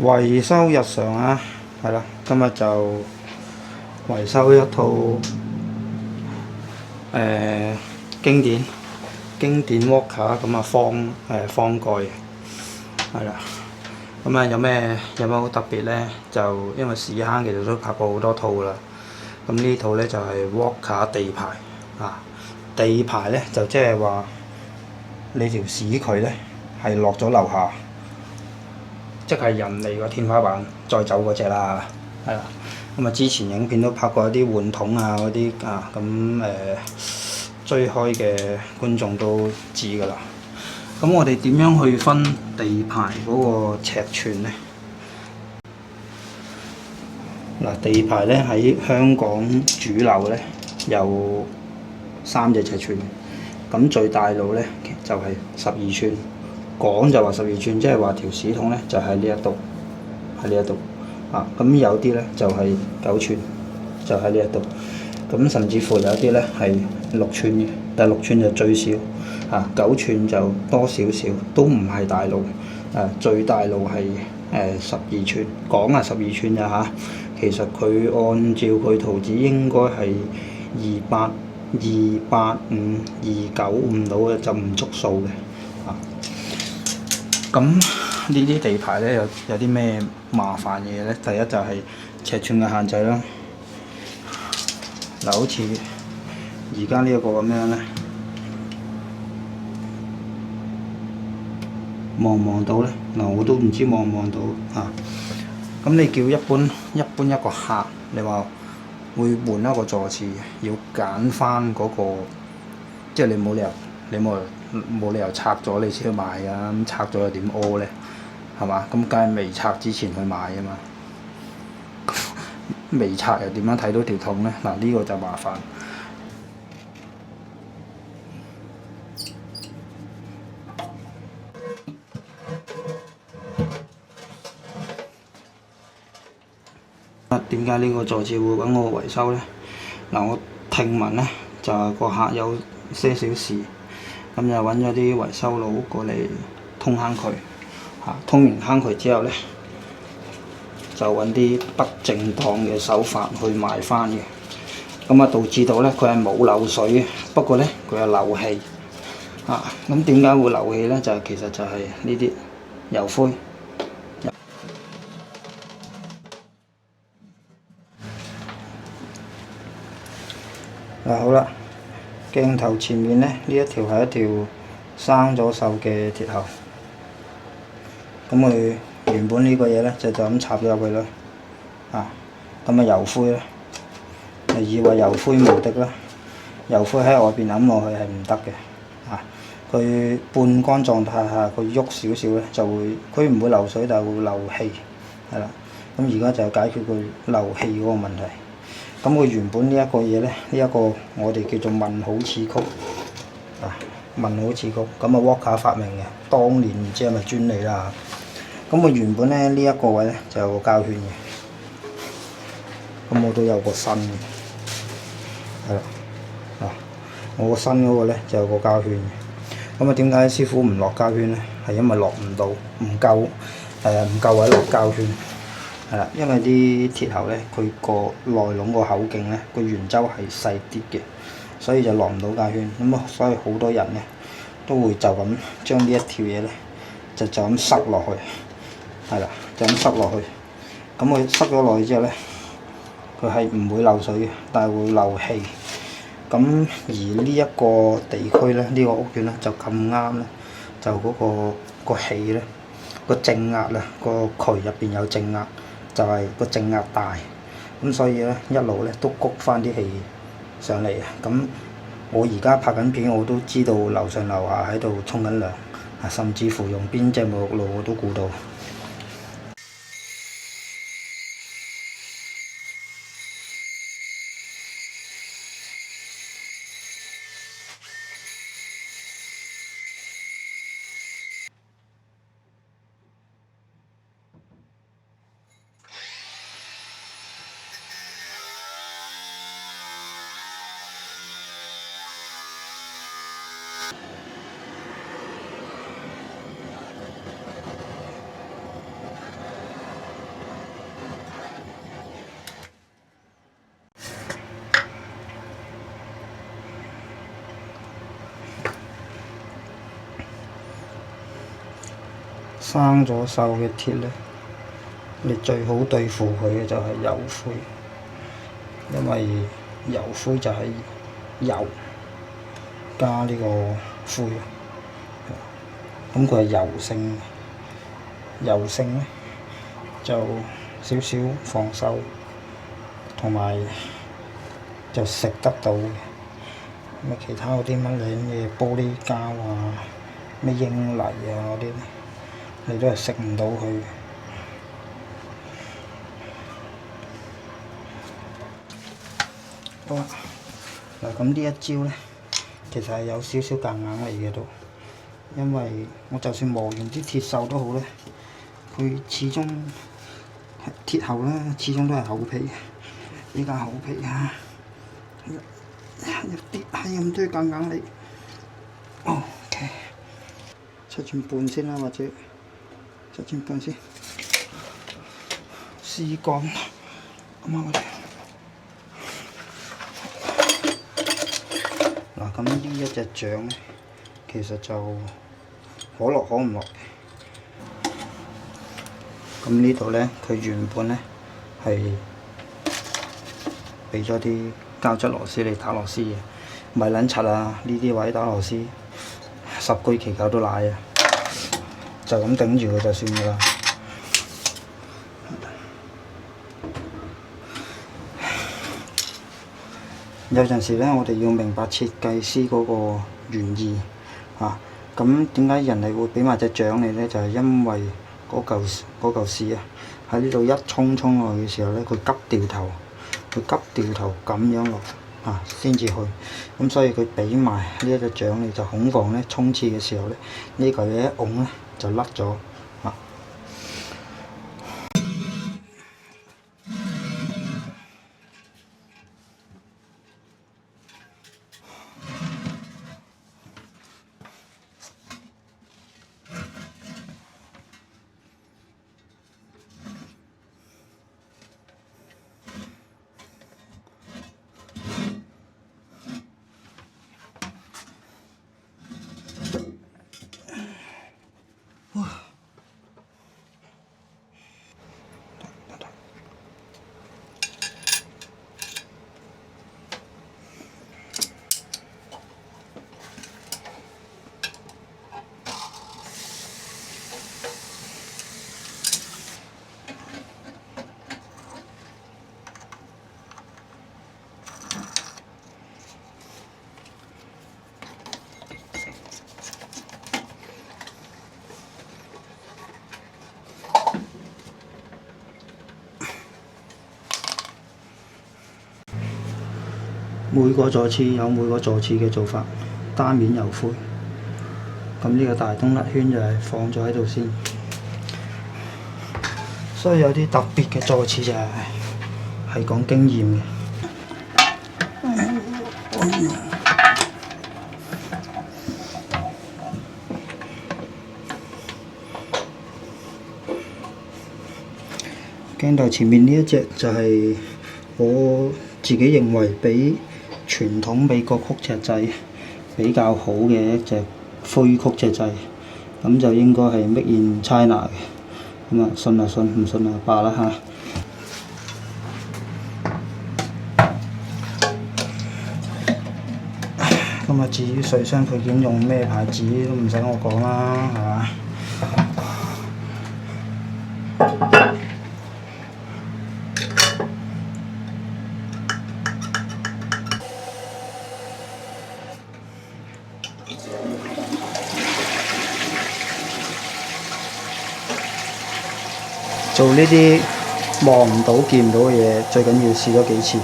維修日常啊，係啦，今日就維修一套經典 Walker 咁啊方蓋，係啦。咁啊有咩好特別咧？就因為屎坑其實都拍過好多套啦。咁呢套咧就係 Walker 地排啊。地排咧就即係話你條屎渠咧係落咗樓下，即係人哋個天花板再走嗰隻啦，係啦。咁啊之前影片都拍過一啲換筒啊嗰啲啊，咁追開嘅觀眾都知㗎啦。咁我哋點樣去分地排嗰個尺寸呢？嗱，地排咧喺香港主流咧有3隻尺寸，咁最大路咧就係12寸，講就話12寸，即係話條屎筒咧就喺呢一度，啊，咁有啲咧就係9寸，就喺呢一度，咁甚至乎有啲咧係6寸嘅，但係6寸就最少，啊9寸就多少少，都唔係大路，最大路係12寸，講係12寸咋嚇，其實佢按照佢圖紙應該係285、295到嘅，就唔足數嘅，啊，咁呢啲地排咧有啲咩麻煩嘅嘢咧？第一就係尺寸嘅限制啦。嗱，好似而家呢一個咁樣咧，望唔望到咧？嗱，我都唔知望唔望到啊。咁你叫一般一個客，你話會換一個坐廁，要揀翻嗰個，即係你冇理由拆咗你先去買啊！咁拆咗又點屙咧？係嘛？咁梗係未拆之前去買啊嘛。未拆又點樣睇到條筒咧？嗱，呢個就麻煩。點解呢個坐廁會揾我維修咧？嗱，我聽聞咧就係個客有些少事，咁就揾咗啲維修佬過嚟通坑渠，通完坑渠之後咧，就揾啲不正當嘅手法去賣翻嘅，咁啊導致到咧佢係冇漏水嘅，不過咧佢係漏氣，咁點解會漏氣咧？其實就係呢啲油灰。好啦，鏡頭前面咧呢一條係一條生咗鏽嘅鐵喉，咁佢原本呢個嘢咧就咁插咗入去啦，咁油灰咧，就以為油灰無敵啦，油灰喺外邊揞落去係唔得嘅，佢半乾狀態下佢喐少少咧就會，佢唔會漏水但係會漏氣，係啦，咁而家就解決佢漏氣嗰個問題。咁佢原本呢一個嘢咧，呢一個我哋叫做問號刺曲，問號刺曲，咁Walker 發明嘅，當年唔知係咪專利啦。咁佢原本咧呢一個位咧就有個膠圈嘅，咁我都有個新嘅，係啦，我個新嗰個咧就有個膠圈嘅。咁點解師傅唔落膠圈咧？係因為落唔到，唔夠位落膠圈。係啦，因為啲鐵喉咧，佢個內籠個口徑咧，個圓周係細啲嘅，所以就落唔到膠圈。咁所以好多人咧都會就咁將呢一條嘢咧，就咁塞落去，係啦，就咁塞落去。咁佢塞咗落去之後咧，佢係唔會漏水嘅，但係會漏氣。咁而呢一個地區咧，呢個屋苑咧就咁啱咧，就嗰個氣咧，個正壓啊，個渠入邊有正壓。就係個正壓大，咁所以咧一路咧都谷翻啲氣上嚟嘅。咁我而家拍緊片，我都知道樓上樓下喺度沖緊涼，甚至乎用邊隻沐浴露我都估到。生咗鏽嘅鐵咧，你最好對付佢嘅就係油灰，因為油灰就係油加呢個灰，咁佢係油性，油性咧就少少防鏽，同埋就食得到嘅。咁其他嗰啲乜嘢玻璃膠啊、咩英泥啊嗰啲咧，你都係食唔到佢。好啦，嗱咁呢一招咧，其實係有少少夾硬嚟嘅都，因為我就算磨完啲鐵鏽都好咧，佢始終鐵鏽咧，始終都係厚皮，呢間厚皮啊，一啲係咁都要夾硬嚟。OK， 7寸半先啦，或者7寸半先，試乾咁啊！我哋嗱咁呢一隻醬咧，其實就可落可唔落嘅。咁呢度咧，佢原本咧係俾咗啲膠質螺絲嚟打螺絲嘅，咪撚柒啊！呢啲位打螺絲10居其九都賴啊，就咁頂住佢就算噶啦。有陣時咧，我哋要明白設計師嗰個原意嚇。咁點解人哋會俾埋隻獎你咧？就係因為嗰嚿屎啊，喺呢度一衝落去嘅時候咧，佢急掉頭，咁樣落啊先至去。咁所以佢俾埋呢一隻獎你，就恐防咧衝刺嘅時候咧，呢嚿嘢一拱咧就甩咗啊。每個座次有每個座次嘅做法，單面油灰。咁呢個大東甩圈就係放咗喺度先。所以有啲特別嘅座次就係講經驗嘅。鏡頭前面呢一隻就係我自己認為比傳統美國曲尺掣比較好嘅一隻灰曲尺掣，咁就應該係 Made in China 嘅，咁啊信就信，唔信就罷啦嚇。咁啊至於水箱配件用咩牌子都唔使我講啦，係嘛？做呢啲望唔到見唔到嘅嘢，最緊要試多幾次。